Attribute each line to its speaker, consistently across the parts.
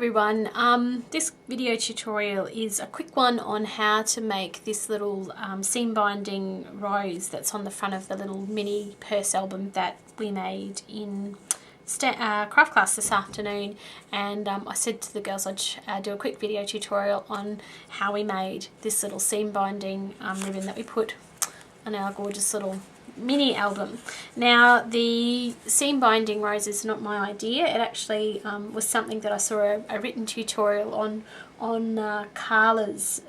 Speaker 1: everyone, this video tutorial is a quick one on how to make this little seam binding rose that's on the front of the little mini purse album that we made in craft class this afternoon. And I said to the girls I'd do a quick video tutorial on how we made this little seam binding ribbon that we put on our gorgeous little mini album. Now, the seam binding rose is not my idea. It actually was something that I saw a written tutorial on Carla's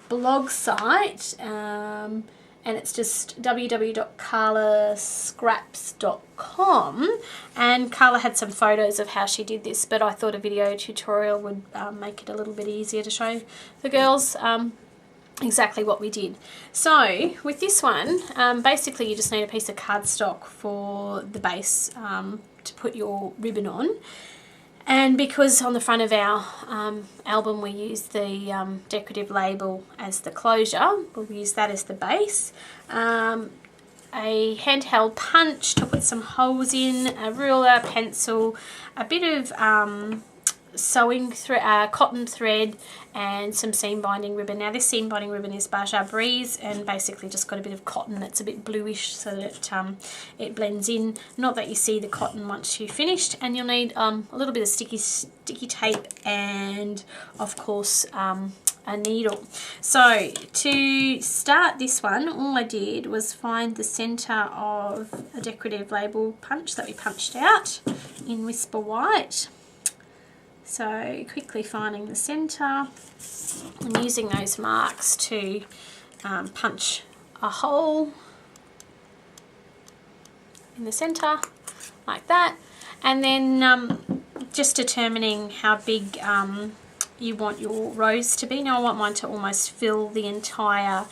Speaker 1: blog site, and it's just www.carlascraps.com, and Carla had some photos of how she did this, but I thought a video tutorial would make it a little bit easier to show the girls exactly what we did. So with this one, basically you just need a piece of cardstock for the base to put your ribbon on, and because on the front of our album we use the decorative label as the closure, we'll use that as the base. A handheld punch to put some holes in, a ruler, pencil, a bit of sewing cotton thread, and some seam binding ribbon. Now this seam binding ribbon is Baja Breeze, and basically just got a bit of cotton that's a bit bluish so that it blends in, not that you see the cotton once you've finished. And you'll need a little bit of sticky tape and of course a needle. So to start this one, all I did was find the center of a decorative label punch that we punched out in Whisper White. So quickly finding the centre and using those marks to punch a hole in the centre like that, and then just determining how big you want your rose to be. Now I want mine to almost fill the entire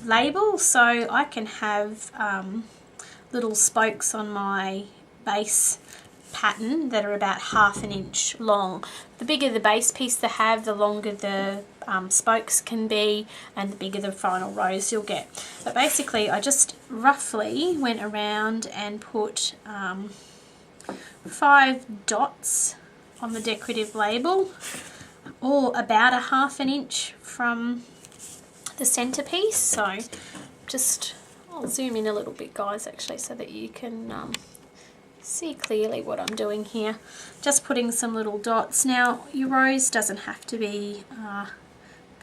Speaker 1: label, so I can have little spokes on my base pattern that are about 1/2 inch long. The bigger the base piece they have, the longer the spokes can be, and the bigger the final rose you'll get. But basically I just roughly went around and put 5 dots on the decorative label, all about 1/2 inch from the centerpiece. So just, I'll zoom in a little bit guys actually so that you can see clearly what I'm doing here. Just putting some little dots. Now your rose doesn't have to be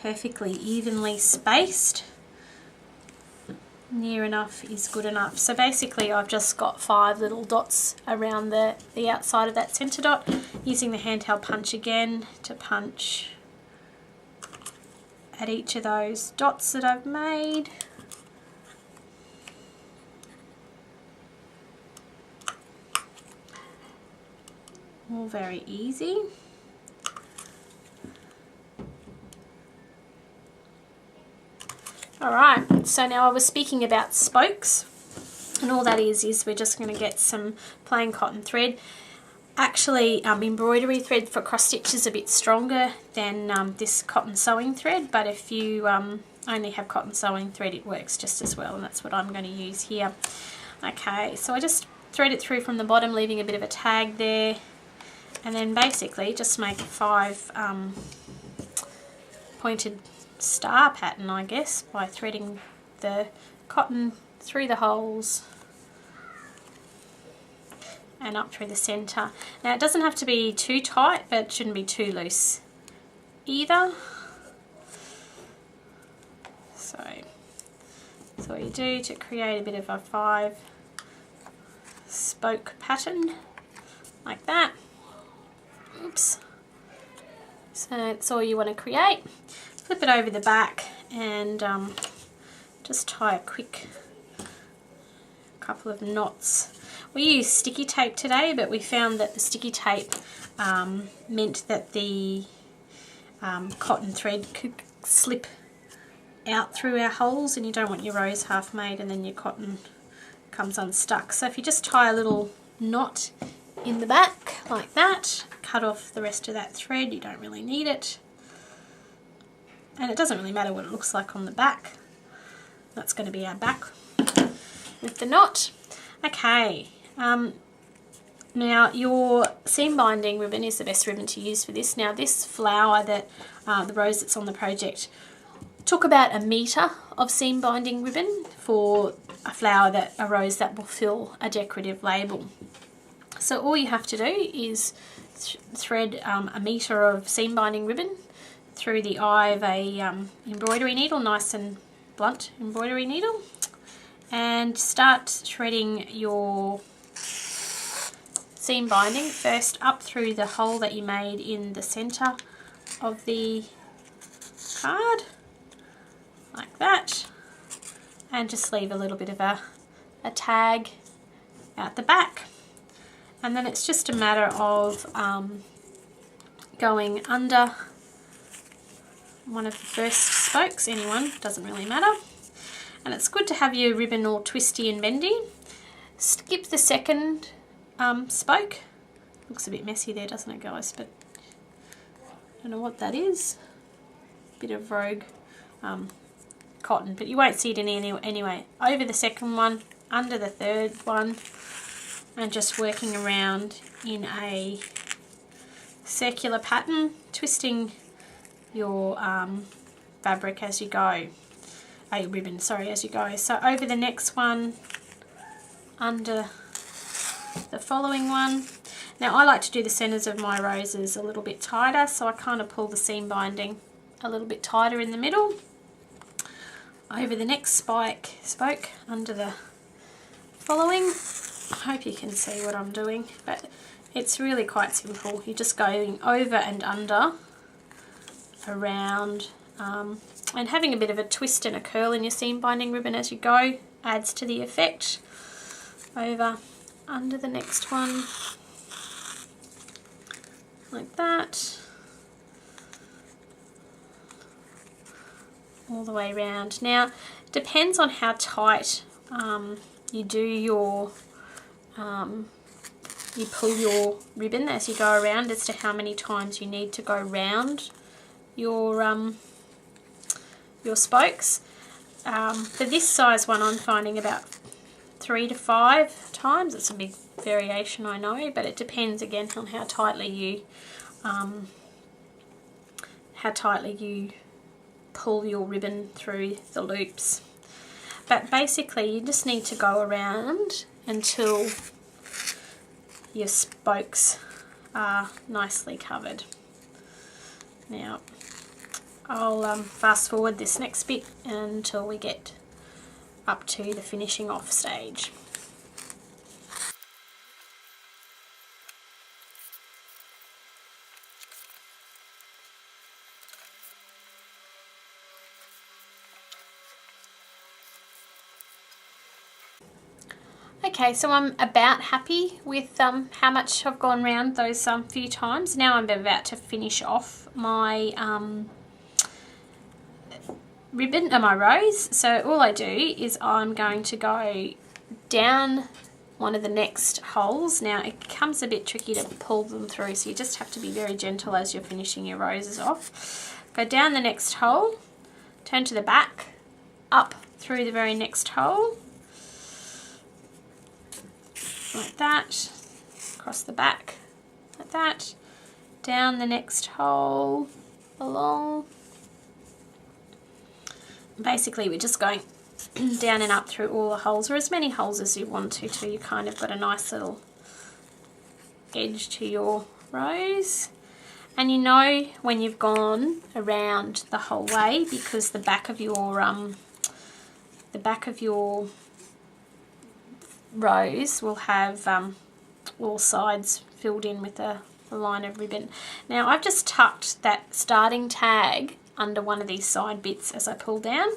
Speaker 1: perfectly evenly spaced. Near enough is good enough. So basically I've just got 5 little dots around the outside of that center dot, using the handheld punch again to punch at each of those dots that I've made. All very easy. Alright, so now I was speaking about spokes, and all that is we're just going to get some plain cotton thread. Actually, embroidery thread for cross stitch is a bit stronger than this cotton sewing thread, but if you only have cotton sewing thread it works just as well, and that's what I'm going to use here. Okay, so I just thread it through from the bottom, leaving a bit of a tag there. And then basically just make a 5 pointed star pattern, I guess, by threading the cotton through the holes and up through the centre. Now it doesn't have to be too tight, but it shouldn't be too loose either. So that's all you do to create a bit of a 5 spoke pattern like that. Oops. So that's all you want to create. Flip it over the back and just tie a quick couple of knots. We used sticky tape today, but we found that the sticky tape meant that the cotton thread could slip out through our holes, and you don't want your rose half made and then your cotton comes unstuck. So if you just tie a little knot in the back like that, cut off the rest of that thread, you don't really need it, and it doesn't really matter what it looks like on the back. That's going to be our back with the knot. Okay, Now your seam binding ribbon is the best ribbon to use for this. Now this flower that, the rose that's on the project, took about 1 metre of seam binding ribbon for a rose that will fill a decorative label. So all you have to do is thread 1 metre of seam binding ribbon through the eye of a embroidery needle, nice and blunt embroidery needle, and start threading your seam binding first up through the hole that you made in the centre of the card, like that, and just leave a little bit of a tag out the back. And then it's just a matter of going under one of the first spokes, anyone, doesn't really matter. And it's good to have your ribbon all twisty and bendy. Skip the second spoke. Looks a bit messy there, doesn't it, guys? But I don't know what that is. Bit of rogue cotton, but you won't see it in anyway. Over the second one, under the third one, and just working around in a circular pattern, twisting your fabric as you go, your ribbon, sorry, as you go. So over the next one, under the following one. Now I like to do the centres of my roses a little bit tighter, so I kind of pull the seam binding a little bit tighter in the middle. Over the next spoke, under the following. I hope you can see what I'm doing, but it's really quite simple. You're just going over and under, around, and having a bit of a twist and a curl in your seam binding ribbon as you go adds to the effect. Over, under the next one, like that, all the way around. Now, depends on how tight you do your you pull your ribbon as you go around, as to how many times you need to go round your spokes. For this size one, I'm finding about 3 to 5 times. It's a big variation, I know, but it depends again on how tightly you pull your ribbon through the loops. But basically you just need to go around until your spokes are nicely covered. Now I'll fast forward this next bit until we get up to the finishing off stage. Okay, so I'm about happy with how much I've gone round those few times. Now I'm about to finish off my ribbon and my rose. So all I do is I'm going to go down one of the next holes. Now it becomes a bit tricky to pull them through, so you just have to be very gentle as you're finishing your roses off. Go down the next hole, turn to the back, up through the very next hole, like that, across the back, like that, down the next hole, along. Basically we're just going down and up through all the holes, or as many holes as you want to, till you kind of got a nice little edge to your rose. And you know when you've gone around the whole way, because the back of your rose will have all sides filled in with a line of ribbon. Now I've just tucked that starting tag under one of these side bits as I pull down,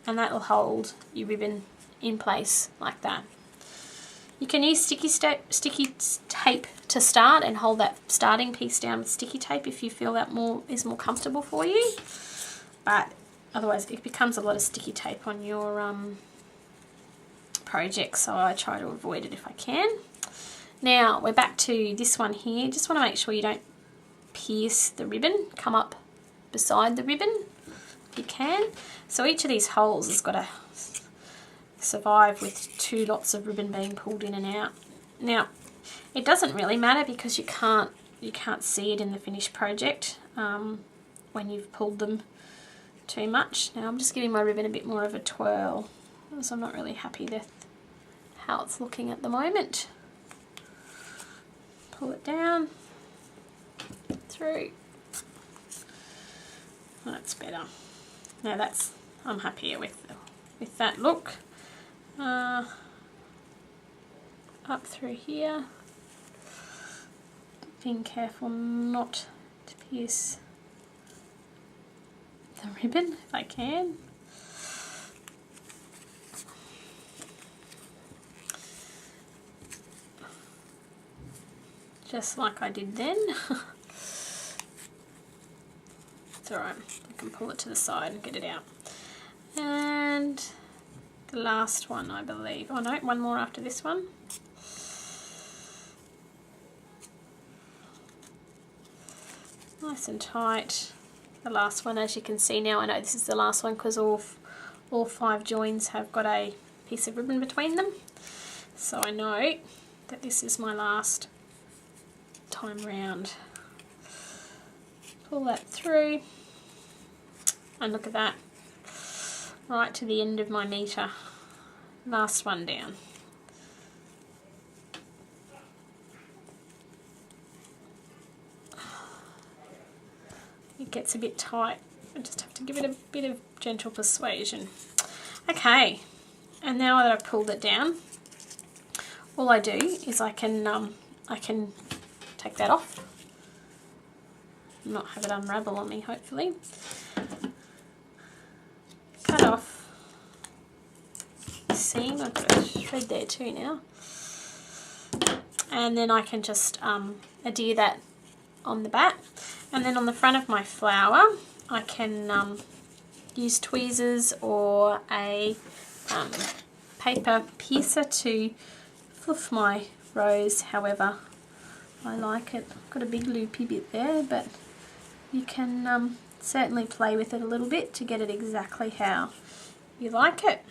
Speaker 1: and that will hold your ribbon in place like that. You can use sticky tape to start and hold that starting piece down with sticky tape if you feel that is more comfortable for you, but otherwise it becomes a lot of sticky tape on your project, so I try to avoid it if I can. Now we're back to this one here. Just want to make sure you don't pierce the ribbon. Come up beside the ribbon if you can. So each of these holes has got to survive with 2 lots of ribbon being pulled in and out. Now It doesn't really matter because you can't see it in the finished project when you've pulled them too much. Now I'm just giving my ribbon a bit more of a twirl because I'm not really happy with how it's looking at the moment. Pull it down, through. That's better. Now I'm happier with that look. Up through here. Being careful not to pierce the ribbon if I can. Just like I did then. It's alright, I can pull it to the side and get it out. And the last one, I believe. Oh no, one more after this one. Nice and tight. The last one, as you can see now, I know this is the last one because all 5 joins have got a piece of ribbon between them. So I know that this is my last time round. Pull that through and look at that, right to the end of my meter. Last one down. It gets a bit tight. I just have to give it a bit of gentle persuasion. Okay, and now that I've pulled it down, all I do is I can take that off, not have it unravel on me, hopefully. Cut off the seam. I've got a thread there too now, and then I can just adhere that on the back, and then on the front of my flower I can use tweezers or a paper piercer to fluff my rose however I like it. I've got a big loopy bit there, but you can certainly play with it a little bit to get it exactly how you like it.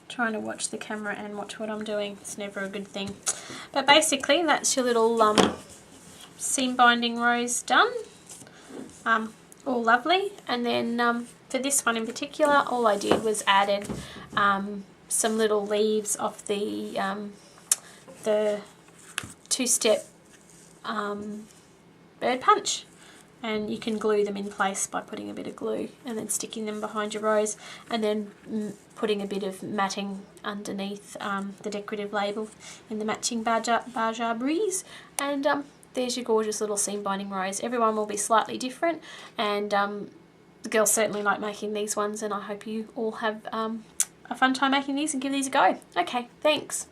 Speaker 1: Trying to watch the camera and watch what I'm doing, it's never a good thing. But basically that's your little seam binding rose done. All lovely. And then for this one in particular, all I did was added some little leaves off the 2-step bird punch, and you can glue them in place by putting a bit of glue and then sticking them behind your rose, and then putting a bit of matting underneath the decorative label in the matching Baja Breeze, and there's your gorgeous little seam binding rose. Everyone will be slightly different, and the girls certainly like making these ones, and I hope you all have a fun time making these and give these a go. Okay, thanks.